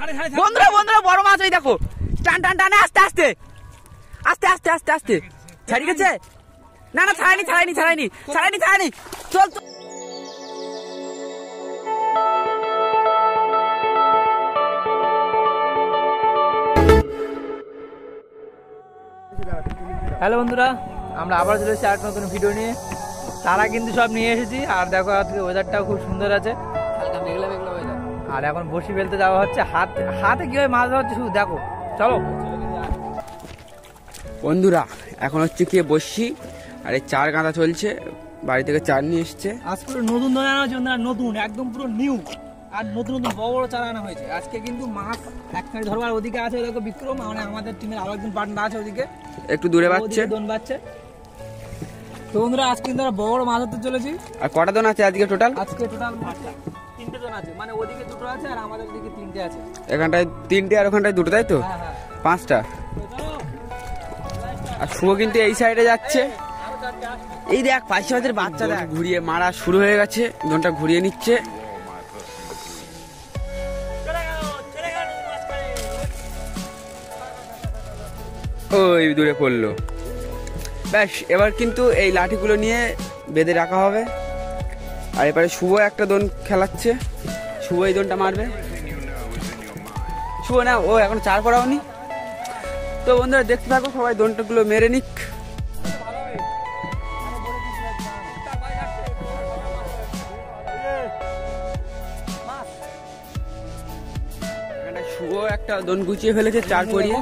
বন্ধুরা বন্ধুরা বড় মাছ ওই দেখো, টান টান টানে আস্তে আস্তে আস্তে আস্তে আস্তে আস্তে ছাড়ি গেছে। না না ছাড়াইনি ছাড়াইনি ছাড়াইনি ছাড়াইনি ছাড়াইনি, চল চল। হ্যালো বন্ধুরা, আমরা আবার চলে এসেছি আরেকটা নতুন ভিডিও নিয়ে। তারা কিন্তু সব নিয়ে এসেছি, আর দেখো আজকে ওয়েদারটাও খুব সুন্দর আছে, হালকা মেঘলা মেঘলা ওয়েদার। আর এখন বসি ফেলতে যাওয়া হচ্ছে, হাতে কিভাবে মাছ ধরা হচ্ছে শুধু দেখো, চলো বন্ধুরা। এখন হচ্ছে কি বসি, আর এই চার গাঁদা চলছে, বাড়ি থেকে চার নিয়ে এসছে। আজ পুরো নতুন ধরে আনা হয়েছে, নতুন একদম পুরো নিউ, আর নতুন নতুন বড় বড় চারা আনা হয়েছে। আজকে কিন্তু মাছ একখানে ধরবার ওদিকে আছে, দেখো বিক্রম, মানে আমাদের টিমের আরো একজন পার্টনার আছে ওদিকে, একটু দূরে বাচ্ছে দোন বাচ্ছে। তো বন্ধুরা আজকে কিন্তু আমরা বড় মাছ ধরতে চলেছি। আর কটা দোন আছে আজকে টোটাল? আজকে টোটাল 3টে দোন আছে, মানে ওদিকে 2টো আছে আর আমাদের ওদিকে 3টে আছে। এখানটায় 3টে আর ওখানটায় 2টো, তাই তো? হ্যাঁ হ্যাঁ, 5টা। আর শুভ কিন্তু এই সাইডে যাচ্ছে। এই দেখ পাইসি মাছের বাচ্চা দেখ, ঘুরিয়ে মারা শুরু হয়ে গেছে, দোনটা ঘুরিয়ে নিচ্ছে। ওই দূরে পড়লো। ব্যাস, এবার কিন্তু এই লাঠিগুলো নিয়ে বেঁধে রাখা হবে। আর এবারে শুভ একটা দোন খেলাচ্ছে, শুভ এই দোনটা মারবে। শুভ না, ও এখন চার করাওনি। তো বন্ধুরা দেখতে থাকো, সবাই দোনটাগুলো মেরে নিক। শুভ একটা দোন গুছিয়ে ফেলেছে, চার করিয়ে।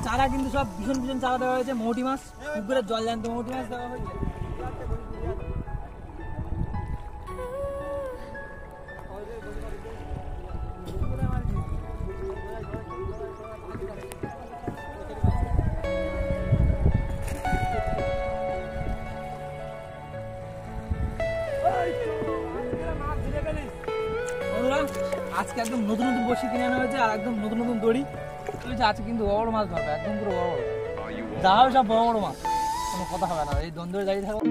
চারা কিন্তু সব ভীষণ ভীষণ চারা দেওয়া হয়েছে, মৌটি মাছ, পুকুরের জল জ্যান্ত মৌটি মাছ দেওয়া হয়েছে। আজকে একদম নতুন নতুন বসি কিনে আনা হয়েছে, আর একদম নতুন নতুন দড়ি। আজকে কিন্তু বড় মাছ ধরবে, একদম পুরো বড় বড় যা হবে সব বড় বড় মাছ, কোনো কথা হবে না। এই দ্বন্দ্বে দাঁড়িয়ে থাকো।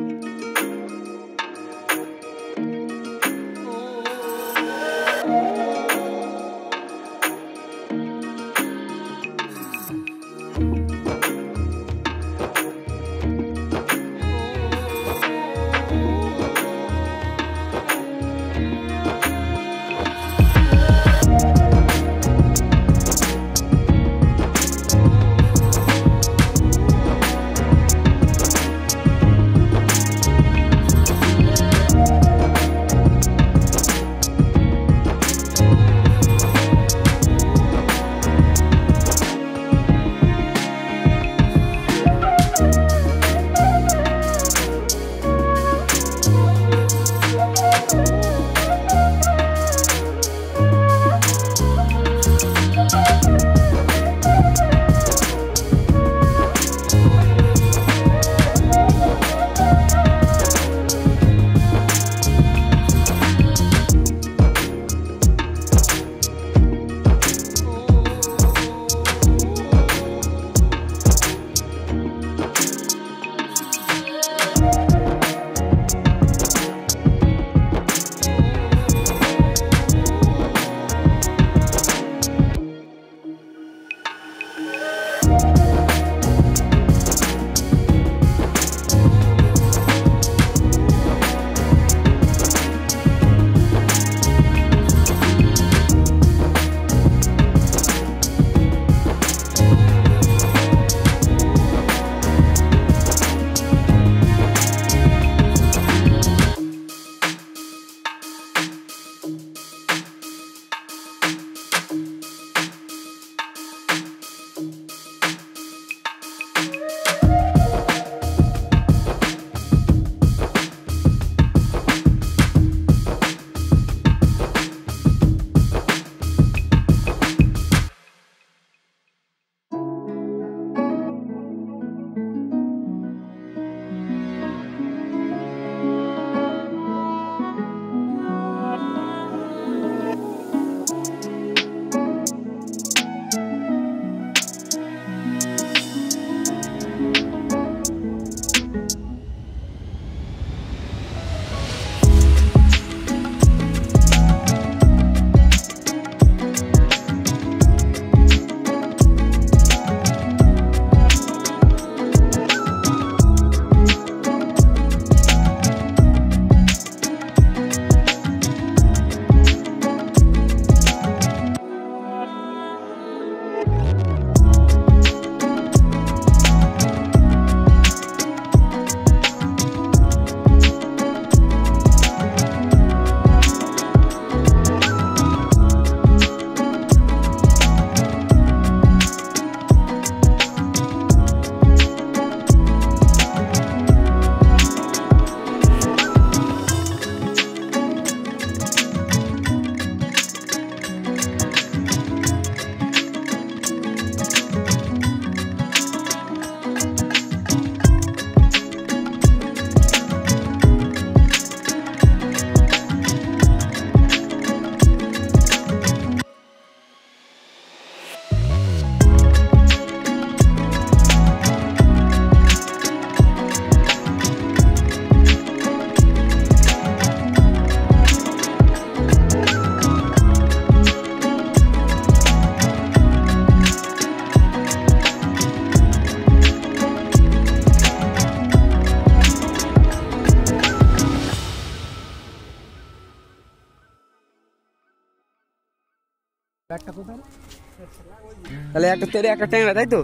তাহলে একটা তেরে একটা ট্যাংরা, তাই তো?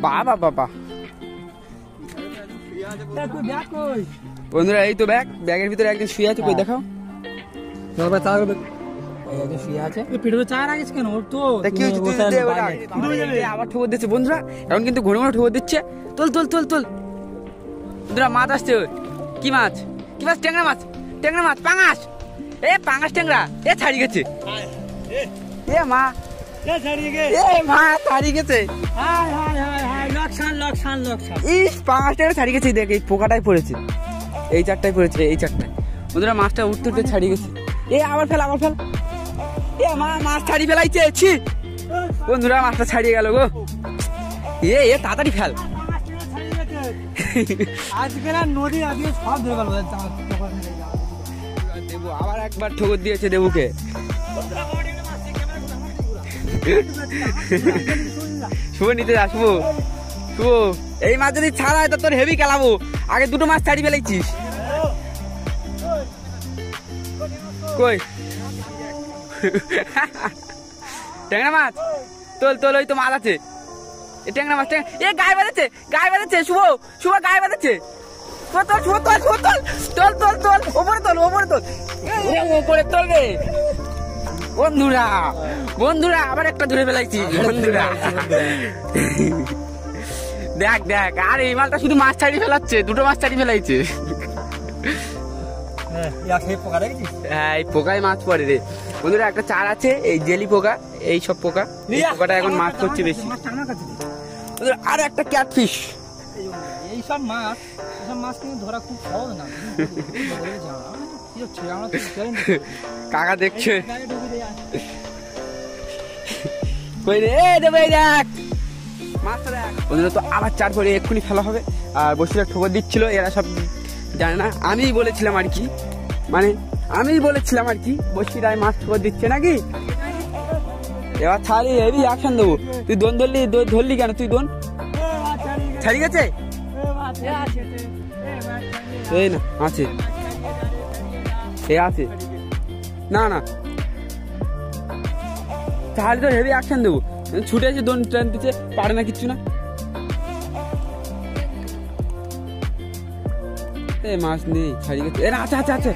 বাবা বাবা বন্ধুরা, এই তো ব্যাগের ভিতরে একজন শুয়ে আছে, কই দেখাও। আবার ঠোকর দিচ্ছে বন্ধুরা, এখন কিন্তু ঘন ঘন ঠোকর দিচ্ছে। তোল তোল তোল তোল বন্ধুরা, মাছ আসছে। কি মাছ? কি মাছ? ট্যাংরা মাছ, ট্যাংরা মাছ, পাঙাশ। এ পাঙাশ ট্যাংরা, এ ছাড়ি গেছে। এ মা, ছাড়ি গেছে। ইস, পাঙাশ ট্যাংরা ছাড়ি গেছে। দেখ, এই পোকাটাই পড়েছে, এই চারটায় পড়েছে, এই চারটায়। বন্ধুরা, মাছটা উঠতে উঠতে ছাড়িয়ে গেছে। এ আবার ফেল, আবার ফেল। এ মা, মাছ ছাড়ি ফেলাইছে। ছি বন্ধুরা, মাছটা ছাড়িয়ে গেল গো। এ তাড়াতাড়ি ফেল। দেবু আবার একবার ঠোকর দিয়েছে দেবুকে। শুভ নিতে যা, শুভ শুভ। এই মাছ যদি ছাড়া হয় তো তোর হেভি খেলাবো। আগে দুটো মাছ ছাড়ি ফেলাইছিস। কই ট্যাংরা মাছ? তোল তোল, ওই তো মাছ আছে। ট্যাংরা মাছ, এ গায়ে বাঁধেছে, গায়ে বাঁধেছে। শুভ শুভ গায়ে বাঁধেছে। ওপরে তোল রে বন্ধুরা। বন্ধুরা, আবার একটা ধরে ফেলাইছি বন্ধুরা। দেখ দেখ, আর এই মালটা শুধু মাছ ছাড়ি ফেলাচ্ছে, দুটো মাছ ছাড়ি ফেলাইছে। হ্যাঁ, এই পোকায় মাছ পড়ে রে বন্ধুরা। একটা চার আছে, এই জেলি পোকা, এই সব পোকা। এই পোকাটা এখন মাছ করছে বেশি। আর একটা ক্যাটফিশ। এইসব মাছ কিন্তু ধরা খুব সহজ না। কাকা দেখছে বন্ধুরা, তো আবার চার পরে এক্ষুনি ফেলা হবে। আর বসিরা ঠোকর দিচ্ছিল, এরা সব জানে না। আমি বলেছিলাম আর কি, বসিরায় মাছ ঠোকর দিচ্ছে নাকি। এবার ছাড়ি, হেভি অ্যাকশন দেবো। তুই দোন ধরলি কেন? তুই দোন ছাড়ি গেছে। এই না আছে, এ আছে না না, তাহলে তো হেভি অ্যাকশন দেবো। ছুটে এসে দোন ট্রেন দিচ্ছে, পারে না কিচ্ছু না। এ মাছ নেই, ছাড়ি গেছে। এ না, আছে আছে আছে।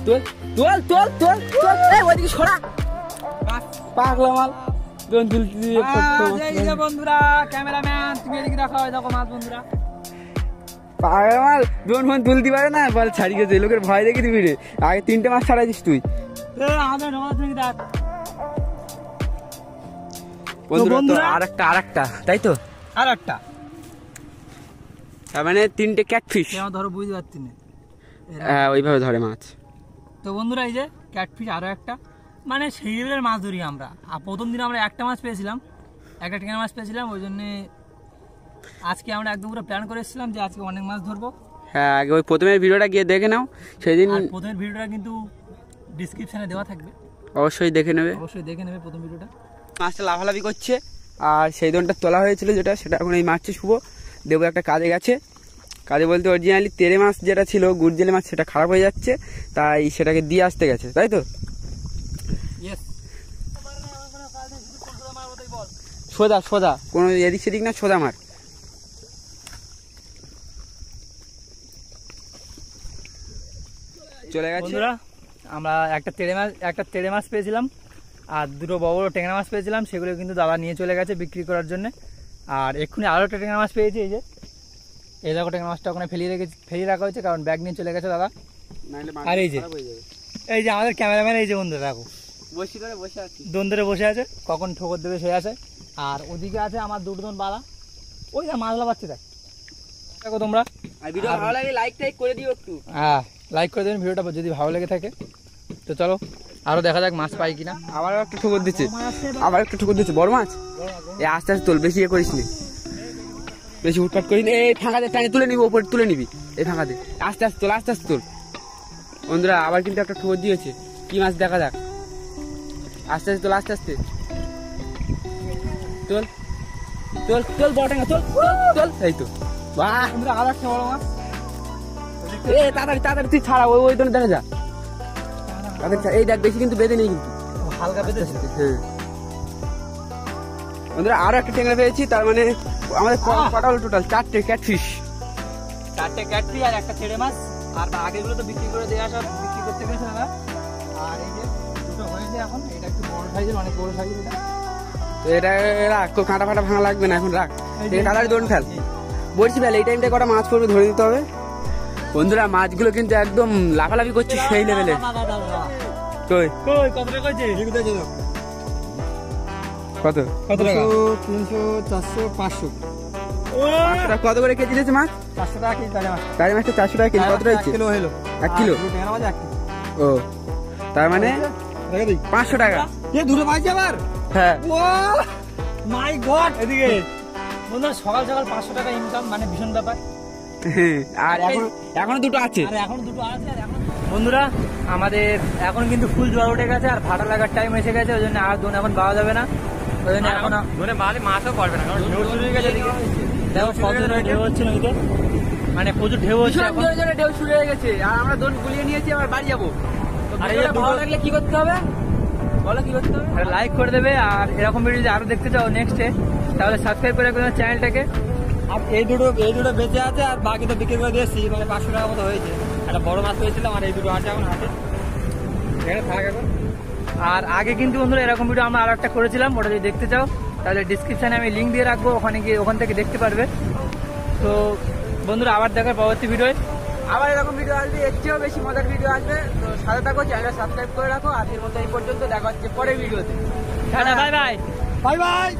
তোল তোল তোল তোল তোল, ওইদিকে সরা। পাগলা মাল, দোন তুলতে। বন্ধুরা, ক্যামেরাম্যান তুমি এদিকে দেখো, দেখো মাছ বন্ধুরা। পাগলা মাল, দোন ফোন তুলতে পারে না, বল ছাড়ি গেছে। লোকের ভয় দেখে দিবি রে। আগে 3টে মাছ ছাড়াইছিস তুই। বন্ধুরা, আরেকটা তাই তো, আরেকটা। তার মানে 3টে ক্যাটফিশ ধরো, বুঝতে পারছি না। হ্যাঁ, ওইভাবে ধরে মাছ। তো বন্ধুরা, এই যে ক্যাটফিশ আরো একটা, মানে সেই লেভেলের মাছ ধরি আমরা। আর প্রথম দিন আমরা একটা মাছ পেয়েছিলাম, একটা ট্যাংরা মাছ পেয়েছিলাম। ওই জন্য আজকে আমরা একদম পুরো প্ল্যান করে এসেছিলাম যে আজকে অনেক মাছ ধরবো। হ্যাঁ, আগে ওই প্রথমের ভিডিওটা গিয়ে দেখে নাও। সেদিন প্রথমের ভিডিওটা কিন্তু ডিসক্রিপশনে দেওয়া থাকবে, অবশ্যই দেখে নেবে, প্রথম ভিডিওটা। মাছটা লাফালাফি করছে, আর সেই দোনটা তোলা হয়েছিল যেটা, সেটা এখন এই মাছটা শুভ দেবো একটা কাজে গেছে। কাজে বলতে অরিজিনালি তেরে মাছ যেটা ছিল, গুড়জেলে মাছ, সেটা খারাপ হয়ে যাচ্ছে, তাই সেটাকে দিয়ে আসতে গেছে, তাই তো? সোজা সোজা, কোনো এদিক সেদিক না, সোজা মার। চলে গেছে। বন্ধুরা, আমরা একটা তেড়ে মাছ পেয়েছিলাম, আর দুটো বড় বড় ট্যাংরা মাছ পেয়েছিলাম। সেগুলো কিন্তু দাদা নিয়ে চলে গেছে বিক্রি করার জন্য। আর এক্ষুনি আরও একটা ট্যাংরা মাছ পেয়েছি। এই দেখো, ট্যাংরা মাছটা ওখানে ফেলিয়ে রাখা হয়েছে, কারণ ব্যাগ নিয়ে চলে গেছে দাদা। আর এই যে আমাদের ক্যামেরাম্যান, এই যে বন্ধুরা দেখো, দোন ধরে বসে আছে, কখন ঠোকর দেবে সে আছে। আর ওদিকে আছে আমার দুটো দোন বালা, ওই যা মাছলা পাচ্ছে। দেখো তোমরা, ভিডিও ভালো লাগে লাইক করে দিও একটু। হ্যাঁ, লাইক করে দেবেন ভিডিওটা যদি ভালো লেগে থাকে। তো চলো আরো দেখা যাক মাছ পাই কিনা। আবার একটা ঠোকর দিচ্ছে, বড় মাছ। আস্তে আস্তে তোল, বেশি করিস নি, বেশি উৎপাত করিস নি। এই ফাঁকাতে টানে তুলে নিবি, ওপরে তুলে নিবি। এই ফাঁকাতে আস্তে আস্তে তোল, বন্ধুরা। আবার কিন্তু একটা ঠোকর দিয়েছে, কি মাছ দেখা যাক। আস্তে আস্তে তোল, আস্তে আস্তে তোল তোল তোল, বড় ট্যাংরা তোল। এই তো, বাহ বন্ধুরা, আবার একটা বড় মাছ। তাড়াতাড়ি তুই ছাড়া, ওই দেখা যা। এই দেখ, বেশি কিন্তু বেঁধে নেই কিন্তু। হালকা বেঁধেছে। হ্যাঁ বন্ধুরা আরো একটা ট্যাংরা পেয়েছি, তার মানে আমাদের কটা হলো টোটাল? 4টে ক্যাটফিশ, 4টে ক্যাটফিশ আর একটা ছেড়ে মাছ। আর আগেগুলো তো বিক্রি করে দিয়ে আসা, বিক্রি করতে গেছে না। আর এই যে দুটো হয়েছে এখন, এটা একটু বড় সাইজের, অনেক বড় সাইজের। তো এটা রাখ, কাঁটা ফাটা ভাঙা লাগবে না এখন, রাখ। তাড়াতাড়ি দোন ফেল, বলছি ফেল। এই টাইমটা কটা মাছ পড়বে ধরে দিতে হবে। বন্ধুরা মাছগুলো কিন্তু একদম লাফালাফি করছে সেই লেভেলে। কই কই কত টাকা কইছে? কত কত টাকা? 300, 400, 500। কত করে কেজি দিয়েছে মাছ? 400 টাকা কেজি তাহলে মাছ। তাই মাছটা 400 টাকা কেজি। কত রয়েছে? 1 কিলো হলো। 1 কিলো। ও তার মানে 500 টাকা। দুটো পাইছি আবার। হ্যাঁ মাই গড, এদিকে বন্ধুরা সকাল সকাল 500 টাকা ইনকাম, মানে ভীষণ ব্যাপার। আর এখনো দুটো আছে। আর এখন দুটো আছে। আর এখন বন্ধুরা আমাদের এখন কিন্তু ফুল জোয়ার উঠে গেছে, আর ভাটা লাগার টাইম এসে গেছে। ওই জন্য আর দোন এখন পাওয়া যাবে না। ওই জন্য এখন ধরে মাছও পড়বে না, কারণ ঢেউ শুরু হয়ে গেছে। দেখো কত জোরে ঢেউ হচ্ছে নদীতে, মানে প্রচুর ঢেউ হচ্ছে। এখন ঢেউ শুরু হয়ে গেছে, আর আমরা দোন গুলিয়ে নিয়েছি, আবার বাড়ি যাবো। আর এই ভালো লাগলে কি করতে হবে বলো, কি করতে হবে? লাইক করে দেবে, আর এরকম ভিডিও যদি আরো দেখতে চাও নেক্সটে, তাহলে সাবস্ক্রাইব করে রাখবে চ্যানেলটাকে। আর এই দুটো বেঁচে আছে, আর বাকি তো বিক্রি করে দিয়েছি, মানে 500 টাকা মতো হয়েছে। একটা বড় মাছ পেয়েছিলাম, আর এই দুটো আছে এখন হাতে। এখানে থাক এখন। আর আগে কিন্তু বন্ধুরা এরকম ভিডিও আমরা আরো একটা করেছিলাম, ওটা যদি দেখতে চাও তাহলে ডিসক্রিপশনে আমি লিঙ্ক দিয়ে রাখবো, ওখানে গিয়ে ওখান থেকে দেখতে পারবে। তো বন্ধুরা আবার দেখার পরবর্তী ভিডিও, আবার এরকম ভিডিও আসবে, এর চেয়েও বেশি মজার ভিডিও আসবে। তো সাথে থাকো, চ্যানেলটা সাবস্ক্রাইব করে রাখো। আজকের মতো এই পর্যন্ত, দেখা হচ্ছে পরের ভিডিওতে। Bye bye. Bye bye.